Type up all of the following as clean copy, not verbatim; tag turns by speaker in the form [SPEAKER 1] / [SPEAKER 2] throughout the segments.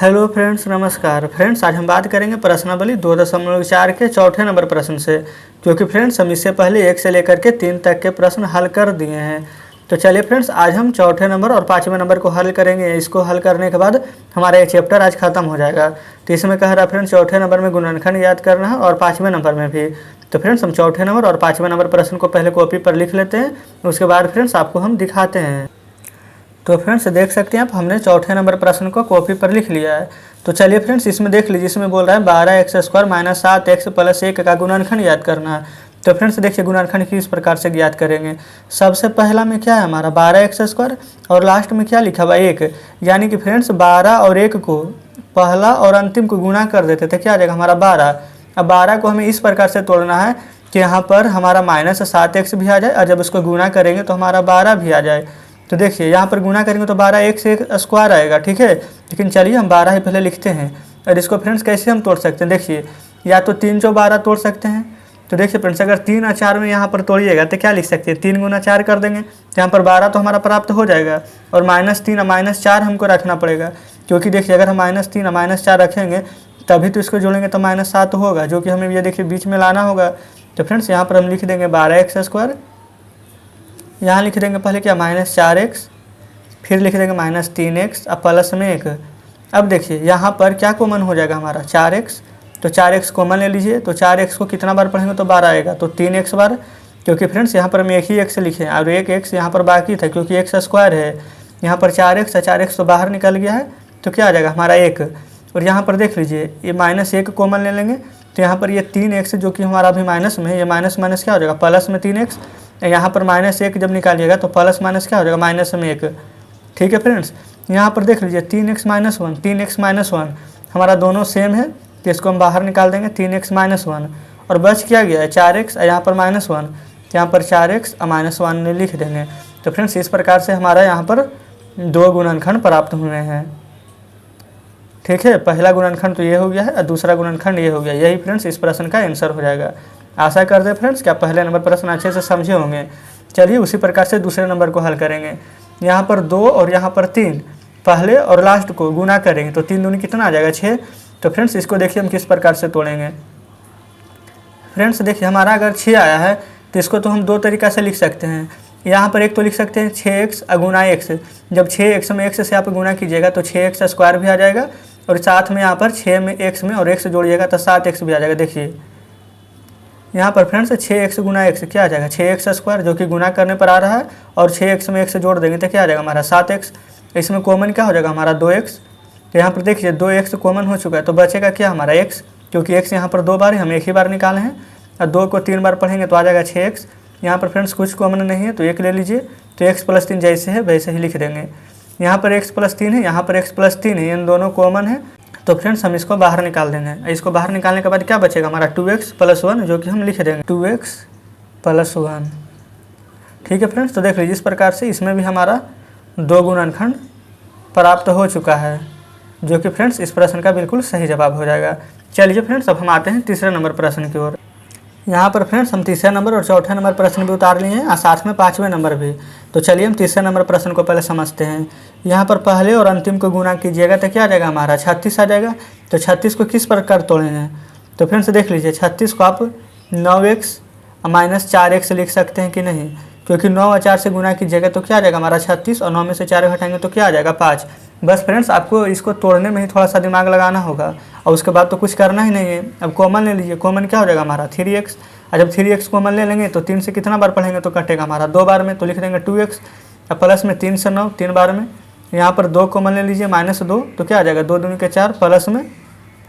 [SPEAKER 1] Hello friends, नमस्कार friends. आज हम बात करेंगे प्रश्नावली 2.4 के चौथे नंबर प्रश्न से, क्योंकि फ्रेंड्स हम इससे पहले 1 से लेकर के 3 तक के प्रश्न हल कर दिए हैं। तो चलिए फ्रेंड्स, आज हम चौथे नंबर और 5वें नंबर को हल करेंगे। इसको हल करने के बाद हमारा ये चैप्टर आज खत्म हो जाएगा। तो इसमें कह रहा है फ्रेंड्स चौथे नंबर में गुणनखंड याद करना है और 5वें नंबर में भी। तो फ्रेंड्स हम चौथे नंबर और 5वें नंबर प्रश्न को पहले कॉपी पर लिख लेते हैं, उसके बाद फ्रेंड्स आपको हम दिखाते हैं। तो फ्रेंड्स देख सकते हैं आप, हमने चौथे नंबर प्रश्न को कॉपी पर लिख लिया है। तो चलिए फ्रेंड्स इसमें देख लीजिए, इसमें बोल रहा है 12x² - 7x + 1 का गुणनखंड याद करना है। तो फ्रेंड्स देखिए गुणनखंड किस प्रकार से ज्ञात करेंगे। सबसे पहला में क्या है हमारा 12x² और लास्ट में क्या लिखा हुआ 1, यानी कि फ्रेंड्स 12 और 1 को पहला और अंतिम को गुणा कर देते थे, क्या आ जाएगा हमारा 12। अब 12 को हमें इस प्रकार से तोड़ना है कि यहाँ पर हमारा -7x भी आ जाए और जब इसको गुणा करेंगे तो हमारा 12 भी आ जाए। तो देखिए यहाँ पर गुणा करेंगे तो 12 1 से 1 स्क्वायर आएगा, ठीक है। लेकिन चलिए हम 12 ही पहले लिखते हैं। और इसको फ्रेंड्स कैसे हम तोड़ सकते हैं, देखिए या तो 3 × 12 तोड़ सकते हैं। तो देखिए फ्रेंड्स अगर 3 और 4 में यहाँ पर तोड़िएगा तो क्या लिख सकते हैं, 3 × 4 कर देंगे तो यहाँ पर 12 तो हमारा प्राप्त हो जाएगा। और -3 और -4 हमको रखना पड़ेगा, क्योंकि देखिए अगर हम -3 और -4 रखेंगे तभी तो इसको जोड़ेंगे तो -7 होगा, जो कि हमें ये देखिए बीच में लाना होगा। तो फ्रेंड्स यहाँ पर हम लिख देंगे 12x², यहाँ लिख देंगे पहले क्या -4x, फिर लिख देंगे -3x और प्लस में 1। अब देखिए यहाँ पर क्या कॉमन हो जाएगा हमारा 4x, तो 4x कॉमन ले लीजिए। तो 4x को कितना बार पढ़ेंगे तो 12 आएगा, तो 3x बार, क्योंकि फ्रेंड्स यहाँ पर हम एक ही x लिखे हैं और एक x यहाँ पर बाकी था क्योंकि x स्क्वायर है। यहाँ पर 4x और 4x तो बाहर निकल गया है, तो क्या आ जाएगा हमारा 1। और यहाँ पर देख लीजिए ये -1 कॉमन ले लेंगे तो यहाँ पर ये 3x जो कि हमारा अभी माइनस में है, ये माइनस माइनस क्या हो जाएगा प्लस में 3x। यहाँ पर -1 जब निकालिएगा तो प्लस माइनस क्या हो जाएगा माइनस में 1, ठीक है फ्रेंड्स। यहाँ पर देख लीजिए 3x - 1, 3x - 1 हमारा दोनों सेम है, तो इसको हम बाहर निकाल देंगे 3x - 1 और बच क्या गया है 4x और यहाँ पर -1, तो यहाँ पर 4x और -1 लिख देंगे। तो फ्रेंड्स इस प्रकार से हमारा यहाँ पर 2 गुणनखंड प्राप्त हुए हैं, ठीक है। पहला गुणनखंड तो ये हो गया है और दूसरा गुणनखंड ये हो गया। यही फ्रेंड्स इस प्रश्न का आंसर हो जाएगा। आशा करते हैं फ्रेंड्स कि आप पहले नंबर प्रश्न अच्छे से समझे होंगे। चलिए उसी प्रकार से दूसरे नंबर को हल करेंगे। यहाँ पर 2 और यहाँ पर 3 पहले और लास्ट को गुना करेंगे तो 3 दूनी कितना आ जाएगा 6। तो फ्रेंड्स इसको देखिए हम किस प्रकार से तोड़ेंगे। फ्रेंड्स देखिए हमारा अगर 6 आया है तो इसको तो हम 2 तरीक़ा से लिख सकते हैं। यहाँ पर एक तो लिख सकते हैं 6x गुना x, जब 6x में x से आप गुना कीजिएगा तो 6x² भी आ जाएगा और साथ में यहाँ पर 6 में x में और x जोड़िएगा तो 7x भी आ जाएगा। देखिए यहाँ पर फ्रेंड्स 6x गुना x क्या आ जाएगा 6x² जो कि गुना करने पर आ रहा है, और 6x में x जोड़ देंगे तो क्या आ जाएगा हमारा 7x। इसमें कॉमन क्या हो जाएगा हमारा 2x। तो यहाँ पर देखिए 2x कॉमन हो चुका है, तो बचेगा क्या हमारा x, क्योंकि x यहाँ पर 2 बार है, हम एक ही बार निकाले हैं और 2 को 3 बार पढ़ेंगे तो आ जाएगा 6x। यहाँ पर फ्रेंड्स कुछ कॉमन नहीं है तो 1 ले लीजिए, तो x + 3 जैसे है वैसे ही लिख देंगे। यहाँ पर x + 3 है, यहाँ पर x + 3 है, इन दोनों कॉमन है, तो फ्रेंड्स हम इसको बाहर निकाल देंगे। इसको बाहर निकालने के बाद क्या बचेगा हमारा 2x + 1, जो कि हम लिख देंगे 2x + 1, ठीक है फ्रेंड्स। तो देख लीजिए इस प्रकार से इसमें भी हमारा 2 गुणनखंड प्राप्त हो चुका है, जो कि फ्रेंड्स इस प्रश्न का बिल्कुल सही जवाब हो जाएगा। चलिए फ्रेंड्स अब हम आते हैं तीसरे नंबर प्रश्न की ओर। यहाँ पर फ्रेंड्स हम तीसरे नंबर और चौथे नंबर प्रश्न भी उतार लिए हैं और साथ में 5वें नंबर भी। तो चलिए हम तीसरे नंबर प्रश्न को पहले समझते हैं। यहाँ पर पहले और अंतिम को गुना कीजिएगा तो क्या आ जाएगा हमारा 36 आ जाएगा। तो 36 को किस प्रकार तोड़ेंगे, तो फ्रेंड्स देख लीजिए 36 को आप 9x - 4x लिख सकते हैं कि नहीं, क्योंकि 9 और 4 से गुना कीजिएगा तो क्या आ जाएगा हमारा 36 और 9 में से 4 घटाएंगे तो क्या आ जाएगा 5। बस फ्रेंड्स आपको इसको तोड़ने में ही थोड़ा सा दिमाग लगाना होगा और उसके बाद तो कुछ करना ही नहीं है। अब कॉमन ले लीजिए, कॉमन क्या हो जाएगा हमारा 3x, और जब 3x कॉमन ले लेंगे तो 3 से कितना बार पढ़ेंगे तो कटेगा हमारा 2 बार में, तो लिख देंगे 2x और प्लस में 3 से 9 3 बार में। यहाँ पर 2 कॉमन ले लीजिए -2, तो क्या आ जाएगा 2 दूनी के 4 प्लस में,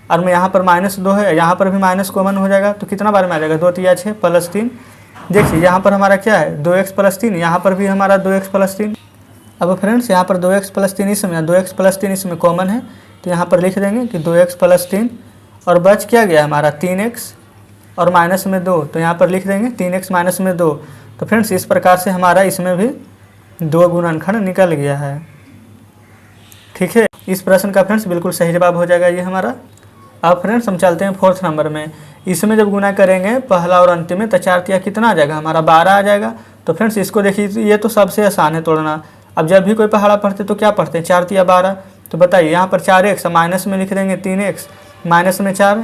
[SPEAKER 1] और में यहाँ पर -2 है, यहाँ पर भी माइनस कॉमन हो जाएगा तो कितना बार में आ जाएगा 2 × 6 + 3। देखिए यहाँ पर हमारा क्या है 2x + 3, यहाँ पर भी हमारा 2x + 3। अब फ्रेंड्स यहाँ पर 2x + 3 इसमें 2x + 3 इसमें कॉमन है, तो यहाँ पर लिख देंगे कि 2x + 3 और बच क्या गया हमारा 3x और माइनस में 2, तो यहाँ पर लिख देंगे 3x - 2। तो फ्रेंड्स इस प्रकार से हमारा इसमें भी 2 गुणनखंड निकल गया है, ठीक है। इस प्रश्न का फ्रेंड्स बिल्कुल सही जवाब हो जाएगा ये हमारा। अब फ्रेंड्स हम चलते हैं 4th नंबर में। इसमें जब गुना करेंगे पहला और अंतिम में तो 4 तिया कितना आ जाएगा हमारा 12 आ जाएगा। तो फ्रेंड्स इसको देखिए ये तो सबसे आसान है तोड़ना। अब जब भी कोई पहाड़ा पढ़ते तो क्या पढ़ते हैं 4 तिया 12, तो बताइए यहाँ पर 4x माइनस में लिख देंगे 3x माइनस में 4।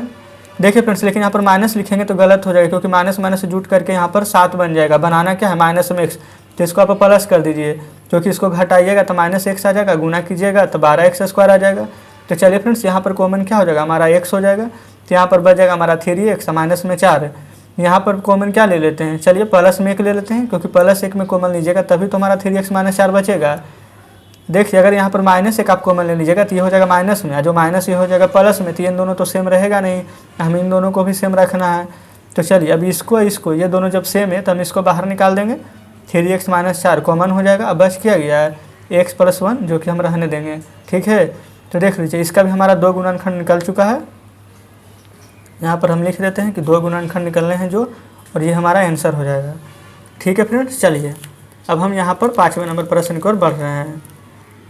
[SPEAKER 1] देखिए फ्रेंड्स, लेकिन यहाँ पर माइनस लिखेंगे तो गलत हो जाएगा, क्योंकि माइनस माइनस जुट करके यहाँ पर 7 बन जाएगा। बनाना क्या है, माइनस में x, तो इसको आप प्लस कर दीजिए, क्योंकि इसको घटाइएगा तो माइनस x आ जाएगा, गुना कीजिएगा तो 12x² आ जाएगा। तो चलिए फ्रेंड्स, यहाँ पर कॉमन क्या हो जाएगा, हमारा x हो जाएगा, तो यहाँ पर बच जाएगा हमारा 3x माइनस में 4। यहाँ पर कॉमन क्या ले लेते हैं, चलिए प्लस में 1 ले लेते हैं, क्योंकि प्लस 1 में कॉमन लीजिएगा तभी तो हमारा 3x माइनस 4 बचेगा। देखिए, अगर यहाँ पर माइनस 1 आप कॉमन ले लीजिएगा तो ये हो जाएगा माइनस में, जो माइनस ये हो जाएगा प्लस में, तो ये दोनों तो सेम रहेगा नहीं, हम इन दोनों को भी सेम रखना है। तो चलिए अब इसको ये दोनों जब सेम है तो हम इसको बाहर निकाल देंगे, 3x माइनस 4 कॉमन हो जाएगा। अब बच क्या गया है, x + 1, जो कि हम रहने देंगे। ठीक है, तो देख लीजिए इसका भी हमारा 2 गुणनखंड निकल चुका है। यहाँ पर हम लिख देते हैं कि 2 गुणनखंड निकलने हैं जो, और ये हमारा आंसर हो जाएगा। ठीक है फ्रेंड्स, चलिए अब हम यहाँ पर 5वें नंबर प्रश्न की ओर बढ़ रहे हैं।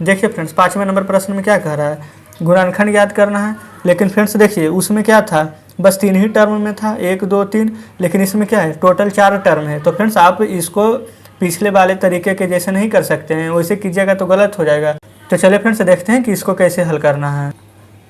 [SPEAKER 1] देखिए फ्रेंड्स, 5वें नंबर प्रश्न में क्या कह रहा है, गुणनखंड याद करना है। लेकिन फ्रेंड्स देखिए, उसमें क्या था, बस 3 ही टर्म में था, 1 2 3, लेकिन इसमें क्या है, टोटल 4 टर्म है। तो फ्रेंड्स आप इसको पिछले वाले तरीके के जैसे नहीं कर सकते हैं, वैसे कीजिएगा तो गलत हो जाएगा। तो चलिए फ्रेंड्स देखते हैं कि इसको कैसे हल करना है।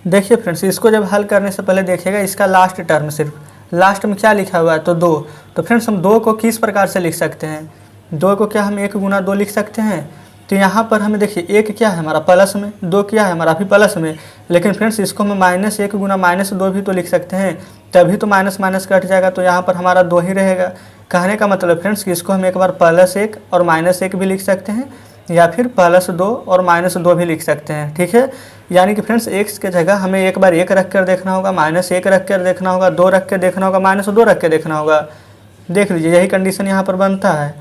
[SPEAKER 1] देखिए फ्रेंड्स, इसको जब हल करने से पहले देखिएगा इसका लास्ट टर्म, सिर्फ लास्ट में क्या लिखा हुआ है, तो 2। तो फ्रेंड्स हम 2 को किस प्रकार से लिख सकते हैं, 2 को क्या हम 1 गुना 2 लिख सकते हैं। तो यहाँ पर हमें देखिए 1 क्या है हमारा प्लस में, 2 क्या है हमारा भी प्लस में, लेकिन फ्रेंड्स इसको हम -1 गुना -2 भी तो लिख सकते हैं, तभी तो माइनस माइनस कट जाएगा, तो यहाँ पर हमारा 2 ही रहेगा। कहने का मतलब फ्रेंड्स कि इसको हम एक बार +1 और -1 भी लिख सकते हैं, या फिर +2 और -2 भी लिख सकते हैं। ठीक है, यानी कि फ्रेंड्स x के जगह हमें एक बार 1 रख कर देखना होगा, -1 रख कर देखना होगा, 2 रख कर देखना होगा, -2 रख के देखना होगा। देख लीजिए यही कंडीशन यहाँ पर बनता है,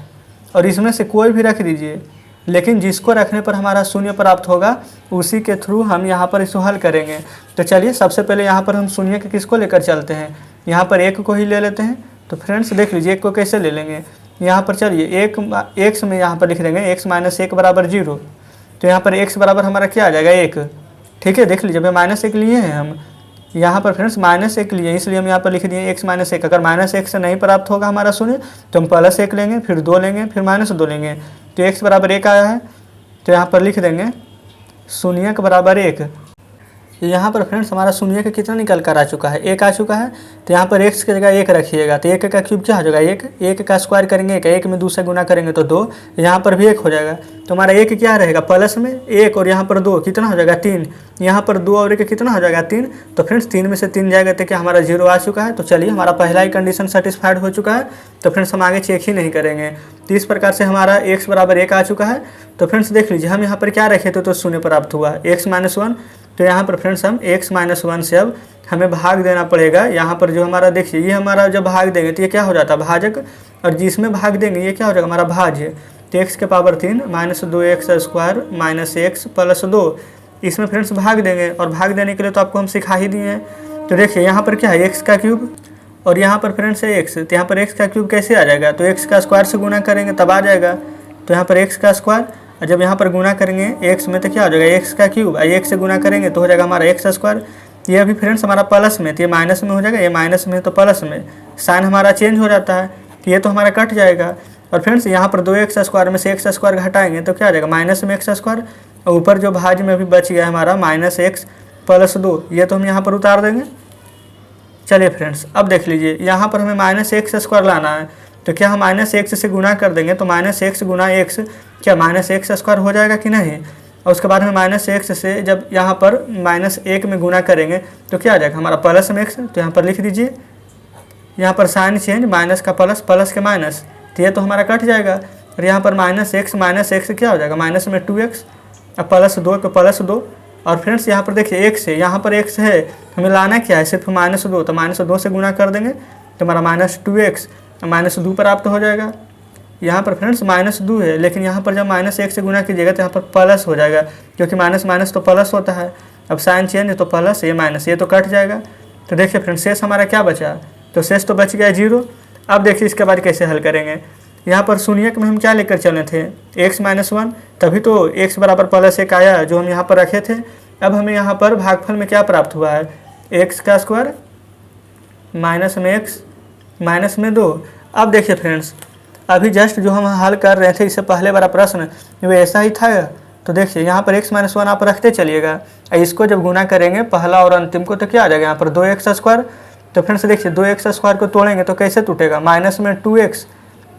[SPEAKER 1] और इसमें से कोई भी रख दीजिए, लेकिन जिसको रखने पर हमारा शून्य प्राप्त होगा उसी के थ्रू हम यहाँ पर इसको हल करेंगे। तो चलिए सबसे पहले यहाँ पर हम शून्य के किसको लेकर चलते हैं, यहाँ पर 1 को ही ले लेते हैं। तो फ्रेंड्स देख लीजिए 1 को कैसे ले लेंगे, यहाँ पर चलिए x में यहाँ पर लिख देंगे x - 1 = 0। तो यहाँ पर x बराबर हमारा क्या आ जाएगा, 1। ठीक है, देख लीजिए भाई -1 लिए हैं हम यहाँ पर फ्रेंड्स, -1 लिए, इसलिए हम यहाँ पर लिख दिए x - 1। अगर -1 से नहीं प्राप्त होगा हमारा शून्य तो हम +1 लेंगे, फिर 2 लेंगे, फिर -2 लेंगे। तो x बराबर 1 आया है, तो यहाँ पर लिख देंगे शून्य के बराबर 1। यहाँ पर फ्रेंड्स हमारा शून्य का कितना निकल कर आ चुका है, 1 आ चुका है। तो यहाँ पर x की जगह 1 रखिएगा, तो 1 का क्यूब क्या हो जाएगा, 1 का स्क्वायर करेंगे 1 में 2 से गुना करेंगे तो 2, यहाँ पर भी 1 हो जाएगा। तो हमारा 1 क्या रहेगा, प्लस में 1, और यहाँ पर 2 कितना हो जाएगा, 3। यहाँ पर 2 और 1 कितना हो जाएगा, 3। तो फ्रेंड्स 3 में से 3 जाएगा तो क्या हमारा 0 आ चुका है। तो चलिए हमारा पहला ही कंडीशन सेटिस्फाइड हो चुका है। तो फ्रेंड्स हम आगे चेक ही नहीं करेंगे। तो इस प्रकार से हमारा x बराबर 1 आ चुका है। तो फ्रेंड्स देख लीजिए हम यहाँ पर क्या रखे थे, तो शून्य प्राप्त हुआ, x - 1। तो यहाँ पर फ्रेंड्स हम x - 1 से अब हमें भाग देना पड़ेगा। यहाँ पर जो हमारा देखिए ये हमारा जब भाग देंगे तो ये क्या हो जाता है, भाजक, और जिसमें भाग देंगे ये क्या हो जाएगा, हमारा भाज्य। तो x की पावर 3 -2x² - x + 2, इसमें फ्रेंड्स भाग देंगे, और भाग देने के लिए तो आपको हम सिखा ही दिए हैं। तो देखिए यहाँ पर क्या है, x का क्यूब, और यहाँ पर फ्रेंड्स है x। तो यहाँ पर x का क्यूब कैसे आ जाएगा, तो x का स्क्वायर से गुना करेंगे तब आ जाएगा। तो यहाँ पर x का स्क्वायर, और जब यहाँ पर गुना करेंगे x में तो क्या हो जाएगा, x का क्यूब, 1 से गुना करेंगे तो हो जाएगा हमारा x स्क्वायर। ये अभी फ्रेंड्स हमारा प्लस में, तो ये माइनस में हो जाएगा, ये माइनस में तो प्लस में, साइन हमारा चेंज हो जाता है, तो ये तो हमारा कट जाएगा। और फ्रेंड्स यहाँ पर 2x स्क्वायर में से x स्क्वायर घटाएंगे तो क्या आ जाएगा, माइनस में x स्क्वायर, और ऊपर जो भाज्य में अभी बच गया हमारा -x + 2, ये तो हम यहाँ पर उतार देंगे। चलिए फ्रेंड्स अब देख लीजिए यहाँ पर हमें -x² लाना है, तो क्या हम -x से गुना कर देंगे तो -x गुना x क्या -x² हो जाएगा कि नहीं। और उसके बाद में -x से जब यहाँ पर -1 में गुना करेंगे तो क्या आ जाएगा हमारा प्लस में x। तो यहाँ पर लिख दीजिए, यहाँ पर साइन चेंज, माइनस का प्लस, प्लस के माइनस, तो ये तो हमारा कट जाएगा। और यहाँ पर -x क्या हो जाएगा, माइनस में 2x, अब +2 के +2। और फ्रेंड्स यहाँ पर देखिए x है, यहाँ पर x है, हमें लाना क्या है, सिर्फ -2, तो -2 से गुना कर देंगे तो हमारा -2x -2 प्राप्त हो जाएगा। यहाँ पर फ्रेंड्स -2 है, लेकिन यहाँ पर जब -1 से गुना कीजिएगा तो यहाँ पर प्लस हो जाएगा, क्योंकि माइनस माइनस तो प्लस होता है। अब साइन चेंज है तो प्लस, ये माइनस, ये तो कट जाएगा। तो देखिए फ्रेंड्स शेष हमारा क्या बचा, तो शेष तो बच गया 0। अब देखिए इसके बाद कैसे हल करेंगे। यहाँ पर शून्यक में हम क्या लेकर चले थे, x - 1, तभी तो x बराबर +1 आया जो हम यहाँ पर रखे थे। अब हमें यहाँ पर भागफल में क्या प्राप्त हुआ है, x का स्क्वायर माइनस में x माइनस में 2। अब देखिए फ्रेंड्स अभी जस्ट जो हम हल कर रहे थे इससे पहले वाला प्रश्न वो ऐसा ही था, तो देखिए यहाँ पर x-1 आप रखते चलिएगा, इसको जब गुना करेंगे पहला और अंतिम को तो क्या आ जाएगा यहाँ पर 2x²। तो फ्रेंड्स देखिए 2x² को तोड़ेंगे तो कैसे टूटेगा, माइनस में 2x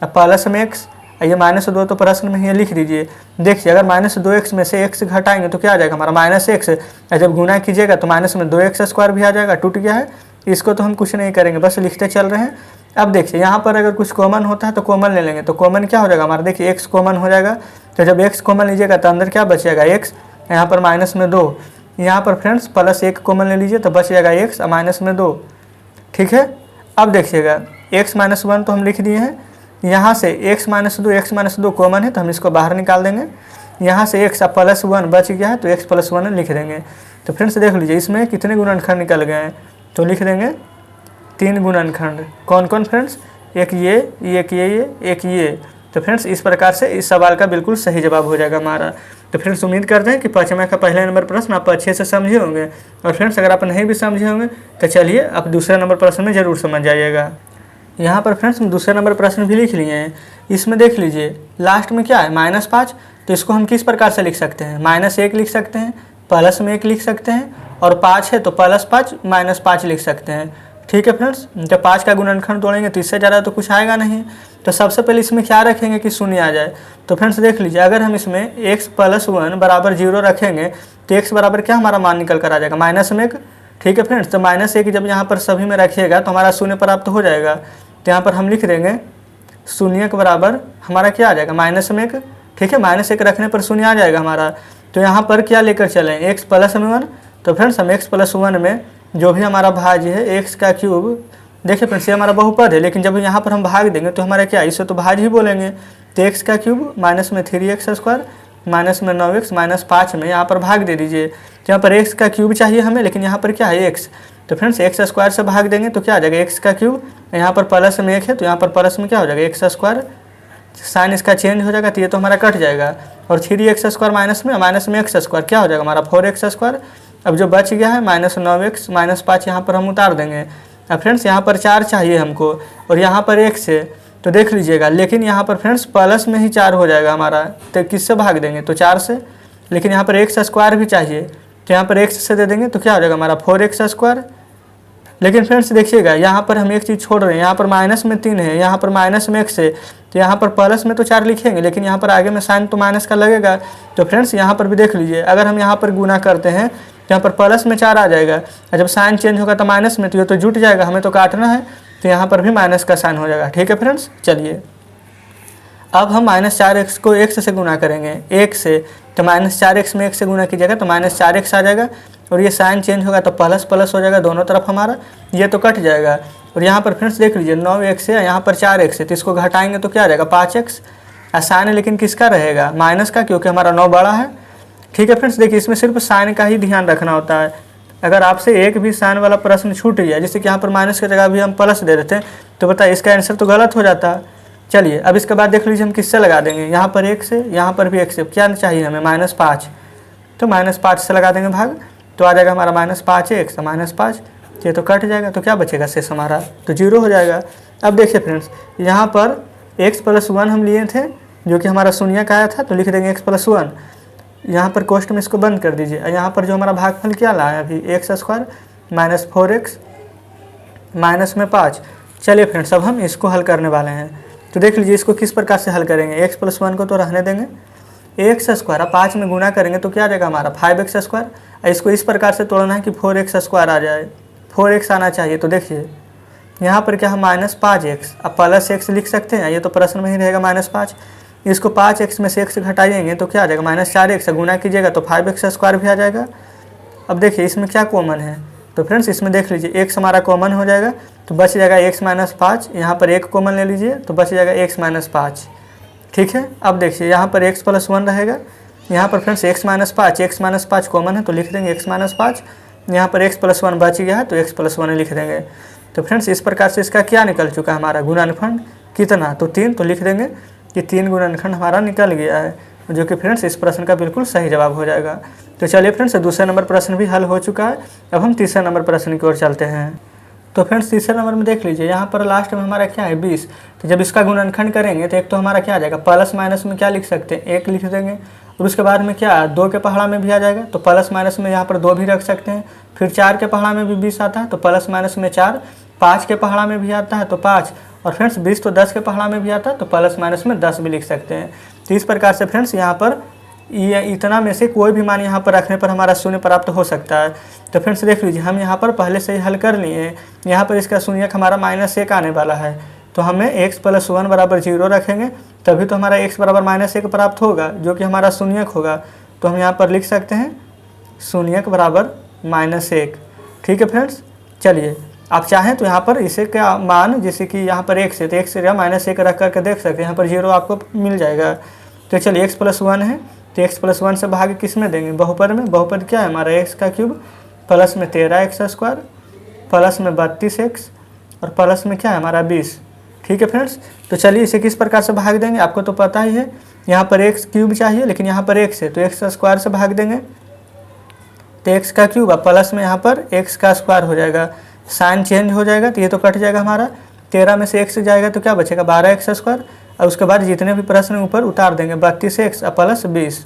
[SPEAKER 1] प्लस में x, ये -2 तो प्रश्न में ही लिख दीजिए। देखिए अगर -2x में से x घटाएंगे तो क्या आ जाएगा हमारा -x, जब गुना कीजिएगा तो माइनस में 2x² भी आ जाएगा, टूट गया है। इसको तो हम कुछ नहीं करेंगे, बस लिखते चल रहे हैं। अब देखिए यहाँ पर अगर कुछ कॉमन होता है तो कॉमन ले लेंगे, तो कॉमन क्या हो जाएगा हमारा, देखिए x कॉमन हो जाएगा। तो जब x कॉमन लीजिएगा तो अंदर क्या बचेगा x, यहाँ पर -2, यहाँ पर फ्रेंड्स प्लस 1 कॉमन ले लीजिए तो बच जाएगा x -2। ठीक है, अब देखिएगा x-1 तो हम लिख दिए हैं, यहाँ से x-2 कॉमन है तो हम इसको बाहर निकाल देंगे। यहाँ से x +1 बच गया है तो x+1 लिख देंगे। तो फ्रेंड्स देख लीजिए इसमें कितने गुणनखंड निकल गए हैं, तो लिख देंगे 3 गुणनखंड। कौन कौन फ्रेंड्स, एक ये, एक ये। तो फ्रेंड्स इस प्रकार से इस सवाल का बिल्कुल सही जवाब हो जाएगा हमारा। तो फ्रेंड्स उम्मीद करते हैं कि 5वें का पहला नंबर प्रश्न आप अच्छे से समझे होंगे। और फ्रेंड्स अगर आप नहीं भी समझे होंगे तो चलिए आप दूसरे नंबर प्रश्न में ज़रूर समझ जाइएगा। यहाँ पर फ्रेंड्स हम दूसरे नंबर प्रश्न भी लिख लिए हैं। इसमें देख लीजिए लास्ट में क्या है -5, तो इसको हम किस प्रकार से लिख सकते हैं, -1 लिख सकते हैं, प्लस में 1 लिख सकते हैं, और 5 है तो +5 -5 लिख सकते हैं। ठीक है फ्रेंड्स, जब 5 का गुणनखंड तोड़ेंगे तो इससे ज़्यादा तो कुछ आएगा नहीं। तो सबसे पहले इसमें क्या रखेंगे कि शून्य आ जाए। तो फ्रेंड्स देख लीजिए अगर हम इसमें x+1 बराबर 0 रखेंगे तो x बराबर क्या हमारा मान निकल कर आ जाएगा, -1। ठीक है फ्रेंड्स, तो -1 जब यहाँ पर सभी में रखिएगा तो हमारा शून्य प्राप्त हो जाएगा। तो यहाँ पर हम लिख देंगे शून्य के बराबर हमारा क्या आ जाएगा, -1। ठीक है, -1 रखने पर शून्य आ जाएगा हमारा। तो यहाँ पर क्या लेकर चलें, x+1। तो फ्रेंड्स हम x+1 में जो भी हमारा भाज्य है x का क्यूब, देखिए फ्रेंड्स ये हमारा बहुपद है, लेकिन जब यहाँ पर हम भाग देंगे तो हमारा क्या, इसे तो भाज्य ही बोलेंगे। तो x का क्यूब माइनस में 3x² माइनस में 9x -5 में यहाँ पर भाग दे दीजिए। तो यहाँ पर x का क्यूब चाहिए हमें, लेकिन यहाँ पर क्या है x। तो फ्रेंड्स x² से भाग देंगे तो क्या आ जाएगा, x का क्यूब, यहाँ पर प्लस में 1 है तो यहाँ पर प्लस में क्या हो जाएगा x², साइन इसका चेंज हो जाएगा तो ये तो हमारा कट जाएगा। और 3x² माइनस में x² क्या हो जाएगा हमारा 4x²। अब जो बच गया है -9x -5 यहाँ पर हम उतार देंगे। अब फ्रेंड्स यहाँ पर 4 चाहिए हमको और यहाँ पर 1 से, तो देख लीजिएगा, लेकिन यहाँ पर फ्रेंड्स प्लस में ही 4 हो जाएगा हमारा, तो किससे भाग देंगे, तो 4 से। लेकिन यहाँ पर x² भी चाहिए तो यहाँ पर x से दे देंगे तो क्या हो जाएगा हमारा 4x²। लेकिन फ्रेंड्स देखिएगा यहाँ पर हम एक चीज़ छोड़ रहे हैं, यहाँ पर माइनस में 3 है, यहाँ पर माइनस में 1 है, तो यहाँ पर प्लस में तो 4 लिखेंगे, लेकिन यहाँ पर आगे में साइन तो माइनस का लगेगा। तो फ्रेंड्स यहाँ पर भी देख लीजिए, अगर हम यहाँ पर गुना करते हैं तो यहाँ पर प्लस में 4 आ जाएगा, और जब साइन चेंज होगा तो माइनस में, तो ये तो जुट जाएगा, हमें तो काटना है, तो यहाँ पर भी माइनस का साइन हो जाएगा। ठीक है फ्रेंड्स, चलिए अब हम -4x को x से गुना करेंगे, 1 से, तो -4x में 1 से गुना कीजिएगा तो -4x आ जाएगा, और ये साइन चेंज होगा तो प्लस प्लस हो जाएगा दोनों तरफ हमारा, ये तो कट जाएगा। और यहाँ पर फ्रेंड्स देख लीजिए 9x है, यहाँ पर 4x है, तो इसको घटाएंगे तो क्या आ जाएगा 5x। साइन लेकिन किसका रहेगा, माइनस का, क्योंकि हमारा 9 बड़ा है। ठीक है फ्रेंड्स, देखिए इसमें सिर्फ साइन का ही ध्यान रखना होता है। अगर आपसे एक भी साइन वाला प्रश्न छूट गया, जैसे कि यहाँ पर माइनस की जगह भी हम प्लस दे देते हैं, तो बताइए इसका आंसर तो गलत हो जाता। चलिए अब इसके बाद देख लीजिए हम किससे लगा देंगे, यहाँ पर 1 से, यहाँ पर भी 1 से, क्या चाहिए हमें -5, तो -5 से लगा देंगे भाग, तो आ जाएगा हमारा -5x -5, ये तो कट जाएगा, तो क्या बचेगा शेष हमारा, तो 0 हो जाएगा। अब देखिए फ्रेंड्स यहाँ पर x+1 हम लिए थे जो कि हमारा शून्य का आया था, तो लिख देंगे x+1, यहाँ पर कोष्ठ में इसको बंद कर दीजिए। यहाँ पर जो हमारा भागफल क्या लाया अभी, x² -4x माइनस में 5। चलिए फ्रेंड्स अब हम इसको हल करने वाले हैं, तो देख लीजिए इसको किस प्रकार से हल करेंगे। x+1 को तो रहने देंगे, x² 5 में गुना करेंगे तो क्या आ जाएगा हमारा 5x²। इसको इस प्रकार से तोड़ना है कि 4x² आ जाए, 4x आना चाहिए। तो देखिए यहाँ पर क्या हम -5x अब +x लिख सकते हैं, ये तो प्रश्न में ही रहेगा -5। इसको 5x में से x घटाएंगे तो क्या आ जाएगा -4x, गुना कीजिएगा तो 5x² भी आ जाएगा। अब देखिए इसमें क्या कॉमन है, तो फ्रेंड्स इसमें देख लीजिए x हमारा कॉमन हो जाएगा, तो बच जाएगा x -5, यहाँ पर 1 कॉमन ले लीजिए तो बच जाएगा x -5। ठीक है, अब देखिए यहाँ पर x+1 रहेगा, यहाँ पर फ्रेंड्स x -5 कॉमन है तो लिख देंगे x -5, यहाँ पर x+1 बच गया है तो x+1 लिख देंगे। तो फ्रेंड्स इस प्रकार से इसका क्या निकल चुका है हमारा गुणनखंड कितना, तो 3, तो लिख देंगे कि 3 गुणनखंड हमारा निकल गया है, जो कि फ्रेंड्स इस प्रश्न का बिल्कुल सही जवाब हो जाएगा। तो चलिए फ्रेंड्स दूसरा नंबर प्रश्न भी हल हो चुका है, अब हम तीसरा नंबर प्रश्न की ओर चलते हैं। तो फ्रेंड्स तीसरे नंबर में देख लीजिए, यहाँ पर लास्ट में हमारा क्या है 20। तो जब इसका गुणनखंड करेंगे तो एक तो हमारा क्या आ जाएगा, प्लस माइनस में क्या लिख सकते हैं 1 लिख देंगे, और उसके बाद में क्या 2 के पहाड़ा में भी आ जाएगा, तो प्लस माइनस में यहाँ पर 2 भी रख सकते हैं। फिर 4 के पहाड़ा में भी 20 आता है, तो प्लस माइनस में 4, 5 के पहाड़ा में भी आता है तो 5, और फ्रेंड्स 20 तो 10 के पहाड़ा में भी आता है, तो प्लस माइनस में 10 भी लिख सकते हैं। तो इस प्रकार से फ्रेंड्स यहाँ पर ये इतना में से कोई भी मान यहाँ पर रखने पर हमारा शून्य प्राप्त हो सकता है। तो फ्रेंड्स देख लीजिए, हम यहाँ पर पहले से ही हल कर लिए हैं। यहाँ पर इसका शून्यक हमारा -1 आने वाला है, तो हमें x + 1 = 0 रखेंगे, तभी तो हमारा x = -1 प्राप्त होगा, जो कि हमारा शून्यक होगा। तो हम यहाँ पर लिख सकते हैं शून्यक बराबर -1। ठीक है फ्रेंड्स, चलिए आप चाहें तो यहाँ पर इसे का मान, जैसे कि यहाँ पर x है तो x या -1 रख करके देख सकते हैं, यहाँ पर 0 आपको मिल जाएगा। तो चलिए x + 1 है, तो x + 1 से भाग किस में देंगे, बहुपद में। बहुपद क्या है हमारा, x³ प्लस में 13x² प्लस में 32x और प्लस में क्या है हमारा 20। ठीक है फ्रेंड्स, तो चलिए इसे किस प्रकार से भाग देंगे, आपको तो पता ही है। यहाँ पर x³ चाहिए, लेकिन यहाँ पर x है तो x² से भाग देंगे, तो x³ और प्लस में यहाँ पर x² हो जाएगा, साइन चेंज हो जाएगा, तो ये तो कट जाएगा हमारा। 13 में से x जाएगा तो क्या बचेगा 12x², और उसके बाद जितने भी प्रश्न ऊपर उतार देंगे 32x प्लस 20।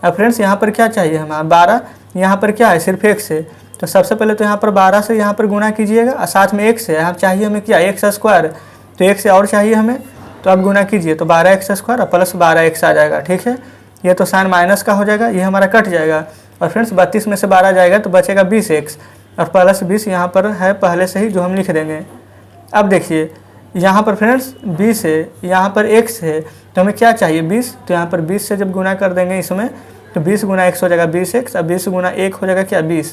[SPEAKER 1] अब फ्रेंड्स यहाँ पर क्या चाहिए हमारा 12, यहाँ पर क्या है सिर्फ x है, तो सबसे पहले तो यहाँ पर 12 से यहाँ पर गुना कीजिएगा, और साथ में x है, यहाँ चाहिए हमें क्या x², तो x और चाहिए हमें, तो अब गुना कीजिए तो 12x² प्लस 12x आ जाएगा। ठीक है, ये तो साइन माइनस का हो जाएगा, ये हमारा कट जाएगा, और फ्रेंड्स 32 में से 12 जाएगा तो बचेगा 20x और प्लस 20 यहाँ पर है पहले से ही, जो हम लिख देंगे। अब देखिए यहाँ पर फ्रेंड्स 20 है, यहाँ पर x है, तो हमें क्या चाहिए 20, तो यहाँ पर 20 से जब गुना कर देंगे इसमें, तो 20 × x हो जाएगा 20x, और 20 × 1 हो जाएगा क्या 20,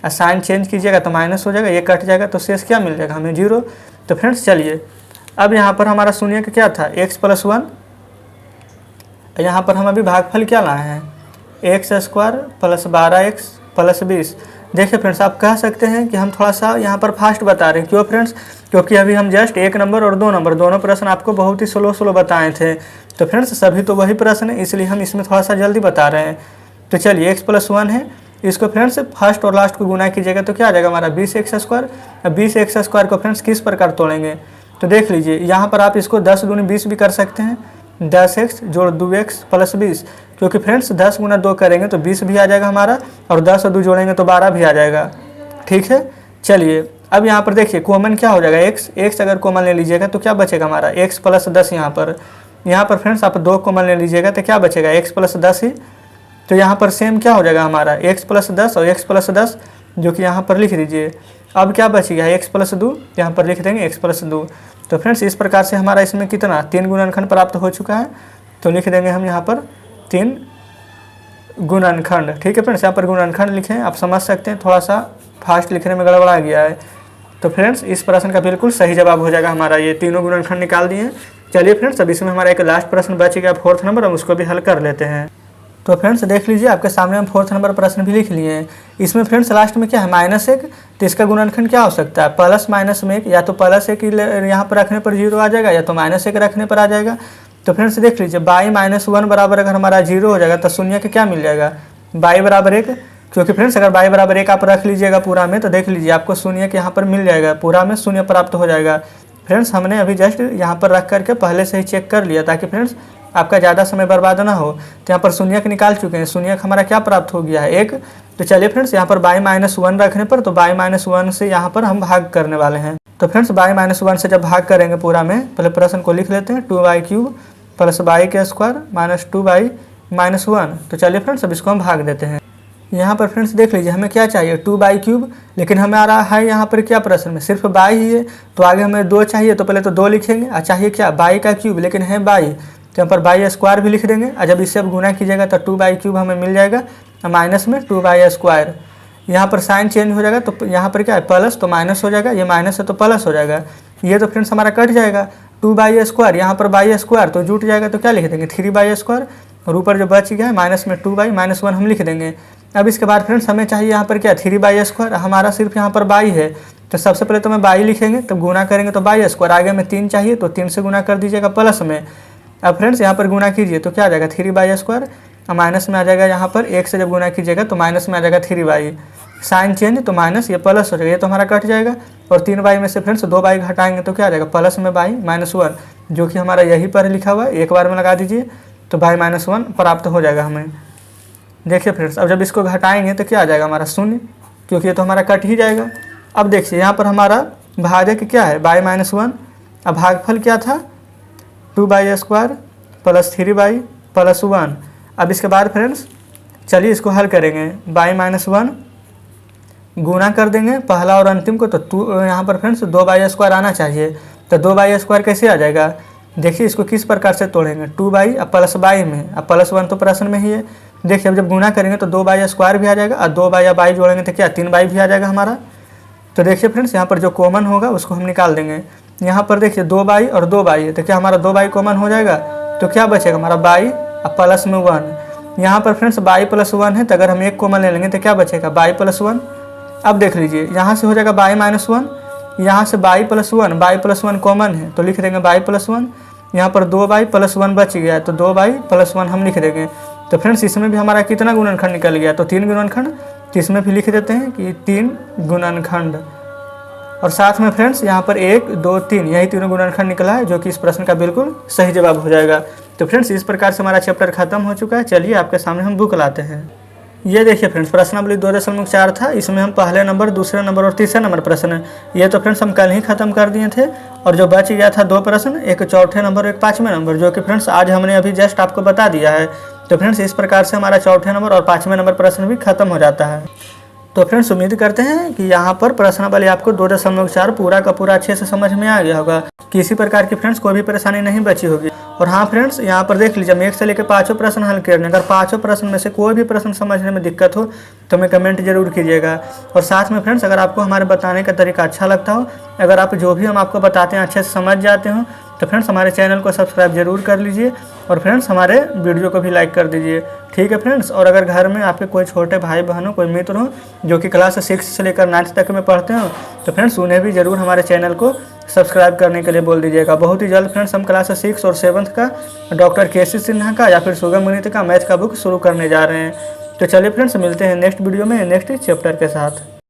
[SPEAKER 1] और साइन चेंज कीजिएगा तो माइनस हो जाएगा, ये कट जाएगा, तो शेष क्या मिल जाएगा हमें 0। तो फ्रेंड्स चलिए अब यहाँ पर हमारा शून्यक क्या था x + 1, यहाँ पर हम अभी भागफल क्या लाए हैं x² प्लस 12x प्लस 20। देखिए फ्रेंड्स, आप कह सकते हैं कि हम थोड़ा सा यहाँ पर फास्ट बता रहे हैं, क्यों फ्रेंड्स, क्योंकि अभी हम जस्ट 1 नंबर और 2 नंबर दोनों प्रश्न आपको बहुत ही स्लो बताए थे। तो फ्रेंड्स सभी तो वही प्रश्न है, इसलिए हम इसमें थोड़ा सा जल्दी बता रहे हैं। तो चलिए x + 1 है, इसको फ्रेंड्स फर्स्ट और लास्ट को गुना कीजिएगा तो क्या आ जाएगा हमारा 20x²। अब 20x² को फ्रेंड्स किस प्रकार तोड़ेंगे, तो देख लीजिए यहाँ पर आप इसको 10 × 20 भी कर सकते हैं, 10x + 2x प्लस 20, क्योंकि फ्रेंड्स 10 × 2 करेंगे तो 20 भी आ जाएगा हमारा, और 10 और 2 जोड़ेंगे तो 12 भी आ जाएगा। ठीक है, चलिए अब यहाँ पर देखिए कॉमन क्या हो जाएगा x अगर कॉमन ले लीजिएगा तो क्या बचेगा हमारा x + 10। यहाँ पर फ्रेंड्स आप 2 कॉमन ले लीजिएगा तो क्या बचेगा x + 10 ही। तो यहाँ पर सेम क्या हो जाएगा हमारा x + 10 और x + 10, जो कि यहाँ पर लिख दीजिए। अब क्या बचेगा x + 2, यहाँ पर लिख देंगे x + 2। तो फ्रेंड्स इस प्रकार से हमारा इसमें कितना 3 गुणनखंड प्राप्त हो चुका है, तो लिख देंगे हम यहाँ पर 3 गुणनखंड। ठीक है फ्रेंड्स, यहाँ पर गुणनखंड लिखें, आप समझ सकते हैं थोड़ा सा फास्ट लिखने में गड़बड़ा गया है। तो फ्रेंड्स इस प्रश्न का बिल्कुल सही जवाब हो जाएगा हमारा, ये तीनों गुणनखंड निकाल दिए। चलिए फ्रेंड्स अब इसमें हमारा एक लास्ट प्रश्न बच गया 4th नंबर, हम उसको भी हल कर लेते हैं। तो फ्रेंड्स देख लीजिए आपके सामने हम 4th नंबर प्रश्न भी लिख लिए हैं। इसमें फ्रेंड्स लास्ट में क्या है -1, तो इसका गुणनखंड क्या हो सकता है प्लस माइनस में 1, या तो +1 यहाँ पर रखने पर 0 आ जाएगा, या तो -1 रखने पर आ जाएगा। तो फ्रेंड्स देख लीजिए y - 1 बराबर अगर हमारा 0 हो जाएगा तो शून्य का क्या मिल जाएगा y = 1, क्योंकि फ्रेंड्स अगर y = 1 आप रख लीजिएगा पूरा में, तो देख लीजिए आपको शून्य के यहाँ पर मिल जाएगा, पूरा में शून्य प्राप्त हो जाएगा। फ्रेंड्स हमने अभी जस्ट यहाँ पर रख करके पहले से ही चेक कर लिया, ताकि फ्रेंड्स आपका ज़्यादा समय बर्बाद ना हो। तो यहाँ पर शून्यक निकाल चुके हैं, शून्यक हमारा क्या प्राप्त हो गया है 1। तो चलिए फ्रेंड्स यहाँ पर y - 1 रखने पर, तो y - 1 से यहाँ पर हम भाग करने वाले हैं। तो फ्रेंड्स y - 1 से जब भाग करेंगे पूरा में, पहले प्रश्न को लिख लेते हैं 2y³ plus y² minus 2y - 1। तो चलिए फ्रेंड्स अब इसको हम भाग देते हैं। यहाँ पर फ्रेंड्स देख लीजिए हमें क्या चाहिए 2y³, लेकिन हमें आ रहा है यहाँ पर क्या प्रश्न में सिर्फ y ही है, तो आगे हमें 2 चाहिए, तो पहले तो 2 लिखेंगे, और चाहिए क्या y³, लेकिन है y, तो यहाँ पर y² भी लिख देंगे, और जब इससे अब गुना कीजिएगा तो 2y³ हमें मिल जाएगा, माइनस में 2y²। यहाँ पर साइन चेंज हो जाएगा, तो यहाँ पर क्या है प्लस, तो माइनस हो जाएगा, ये माइनस है तो प्लस हो जाएगा, ये तो फ्रेंड्स हमारा कट जाएगा 2y², यहाँ पर y² तो जुट जाएगा, तो क्या लिख देंगे 3y², और ऊपर जो बच गया है माइनस में 2y - 1 हम लिख देंगे। अब इसके बाद फ्रेंड्स हमें चाहिए यहाँ पर क्या 3y², हमारा सिर्फ यहाँ पर y है, तो सबसे पहले तो मैं y लिखेंगे, तब गुना करेंगे तो y², आगे में 3 चाहिए तो 3 से गुना कर दीजिएगा प्लस में। अब फ्रेंड्स यहाँ पर गुना कीजिए तो क्या आ जाएगा 3y², और माइनस में आ जाएगा यहाँ पर 1 से जब गुना कीजिएगा तो माइनस में आ जाएगा 3y। साइन चेंज तो माइनस, ये प्लस हो जाएगा, ये तो हमारा कट जाएगा। और 3y में से फ्रेंड्स 2y घटाएंगे तो क्या आ जाएगा, प्लस में y -1, जो कि हमारा यही पर लिखा हुआ है, एक बार में लगा दीजिए तो y -1 प्राप्त हो जाएगा हमें। देखिए फ्रेंड्स, अब जब इसको घटाएंगे तो क्या आ जाएगा हमारा 0, क्योंकि ये तो हमारा कट ही जाएगा। अब देखिए यहाँ पर हमारा भाजक क्या है, y -1। अब भागफल क्या था, 2y² + 3y + 1। अब इसके बाद फ्रेंड्स चलिए इसको हल करेंगे, y -1 गुना कर देंगे पहला और अंतिम को, तो यहाँ पर फ्रेंड्स 2y² आना चाहिए। तो 2y² कैसे आ जाएगा, देखिए इसको किस प्रकार से तोड़ेंगे, 2y अब प्लस y में, अब +1 तो प्रश्न में ही है। देखिए अब जब गुना करेंगे तो 2y² भी आ जाएगा, और 2y या y जोड़ेंगे तो क्या 3y भी आ जाएगा हमारा। तो देखिए फ्रेंड्स यहाँ पर जो कॉमन होगा उसको हम निकाल देंगे। यहाँ पर देखिए 2y और 2y है, तो क्या हमारा 2y कॉमन हो जाएगा, तो क्या बचेगा हमारा y अब प्लस में 1। यहाँ पर फ्रेंड्स y + 1 है, तो अगर हम एक कॉमन ले लेंगे तो क्या बचेगा, y + 1। अब देख लीजिए यहाँ से हो जाएगा y -1, यहाँ से y + 1 कॉमन है तो लिख देंगे y + 1। यहाँ पर 2y + 1 बच गया है, तो 2y + 1 हम लिख देंगे। तो फ्रेंड्स इसमें भी हमारा कितना गुणनखंड निकल गया, तो 3 गुणनखंड, तो इसमें भी लिख देते हैं कि 3 गुणनखंड। और साथ में फ्रेंड्स यहाँ पर 1 2 3 यही तीनों गुणनखंड निकला है, जो कि इस प्रश्न का बिल्कुल सही जवाब हो जाएगा। तो फ्रेंड्स इस प्रकार से हमारा चैप्टर खत्म हो चुका है। चलिए आपके सामने हम बुक लाते हैं। ये देखिए फ्रेंड्स प्रश्नावली 2.4 था, इसमें हम पहले नंबर, दूसरे नंबर और तीसरे नंबर प्रश्न, ये तो फ्रेंड्स हम कल ही खत्म कर दिए थे। और जो बच गया था 2 प्रश्न, एक चौथे नंबर और एक 5वें नंबर, जो कि फ्रेंड्स आज हमने अभी जस्ट आपको बता दिया है। तो फ्रेंड्स इस प्रकार से हमारा चौथे नंबर और 5वें नंबर प्रश्न भी खत्म हो जाता है। तो फ्रेंड्स उम्मीद करते हैं कि यहाँ पर प्रश्नावली आपको 2.4 पूरा का पूरा अच्छे से समझ में आ गया होगा, किसी प्रकार की फ्रेंड्स कोई भी परेशानी नहीं बची होगी। और हाँ फ्रेंड्स यहाँ पर देख लीजिए, हम 1 से लेकर 5 प्रश्न हल करने, अगर 5 प्रश्न में से कोई भी प्रश्न समझने में दिक्कत हो तो हमें कमेंट जरूर कीजिएगा। और साथ में फ्रेंड्स अगर आपको हमारे बताने का तरीका अच्छा लगता हो, अगर आप जो भी हम आपको बताते हैं अच्छे से समझ जाते हो, तो फ्रेंड्स हमारे चैनल को सब्सक्राइब जरूर कर लीजिए और फ्रेंड्स हमारे वीडियो को भी लाइक कर दीजिए, ठीक है फ्रेंड्स। और अगर घर में आपके कोई छोटे भाई बहन हो, कोई मित्र हो जो कि क्लास 6 से लेकर 9th तक में पढ़ते हो, तो फ्रेंड्स उन्हें भी ज़रूर हमारे चैनल को सब्सक्राइब करने के लिए बोल दीजिएगा। बहुत ही जल्द फ्रेंड्स हम क्लास 6 और 7th का डॉक्टर KC सिन्हा का या फिर सुगम गणित का मैथ का बुक शुरू करने जा रहे हैं। तो चलिए फ्रेंड्स मिलते हैं नेक्स्ट वीडियो में नेक्स्ट चैप्टर के साथ।